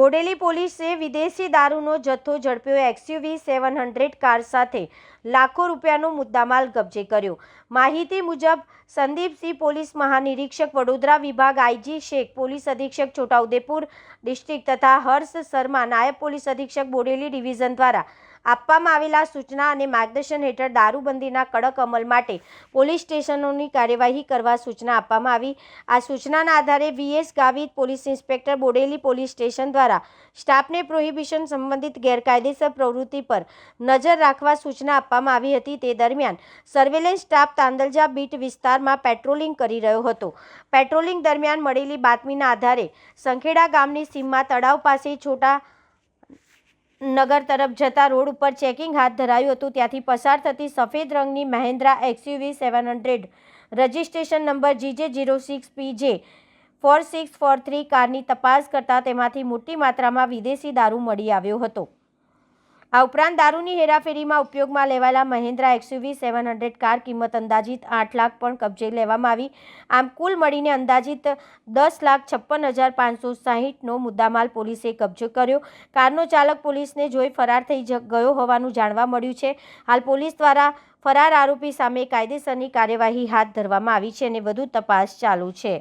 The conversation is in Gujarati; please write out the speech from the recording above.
બોડેલી પોલીસે વિદેશી દારૂનો જથ્થો ઝડપ્યો। એક્સયુવી 700 કાર સાથે લાખો રૂપિયાનો મુદ્દામાલ કબજે કર્યો। માહિતી મુજબ સંદીપસિંહ પોલીસ મહાનિરીક્ષક વડોદરા વિભાગ, આઈજી શેખ પોલીસ અધિક્ષક છોટાઉદેપુર ડિસ્ટ્રિક્ટ તથા હર્ષ શર્મા નાયબ પોલીસ અધિક્ષક બોડેલી ડિવિઝન દ્વારા આપવામાં આવેલા સૂચના અને માર્ગદર્શન હેઠળ દારૂબંધીના કડક અમલ માટે પોલીસ સ્ટેશનોની કાર્યવાહી કરવા સૂચના આપવામાં આવી। આ સૂચનાના આધારે VS Gavit police inspector Bodeli police station દ્વારા સ્ટાફને પ્રોહિબિશન સંબંધિત ગેરકાયદેસર પ્રવૃત્તિ પર નજર રાખવા સૂચના આપવામાં આવી હતી। તે દરમિયાન સર્વેલન્સ સ્ટાફ તાંદલજા બીટ વિસ્તારમાં પેટ્રોલિંગ કરી રહ્યો હતો। પેટ્રોલિંગ દરમિયાન મળેલી બાતમીના આધારે સંખેડા ગામની સીમમાં તળાવ પાસે છોટા નગર તરફ જતા રોડ ઉપર ચેકિંગ હાથ ધરાયું હતું। ત્યાંથી પસાર થતી સફેદ રંગની Mahendra XUV 700 registration number GJ06PJ 4643 કારની તપાસ કરતા તેમાંથી મોટી માત્રામાં વિદેશી દારૂ મળી આવ્યો હતો। આ ઉપરાંત દારૂની હેરાફેરીમાં ઉપયોગમાં લેવાયેલા મહેન્દ્રા એક્સયુવી 700 કાર કિંમત અંદાજિત 8 લાખ પણ કબજે લેવામાં આવી। આમ કુલ મળીને અંદાજિત 10,56,560નો મુદ્દામાલ પોલીસે કબજો કર્યો। કારનો ચાલક પોલીસને જોઈ ફરાર થઈ ગયો હોવાનું જાણવા મળ્યું છે। હાલ પોલીસ દ્વારા ફરાર આરોપી સામે કાયદેસરની કાર્યવાહી હાથ ધરવામાં આવી છે અને વધુ તપાસ ચાલુ છે।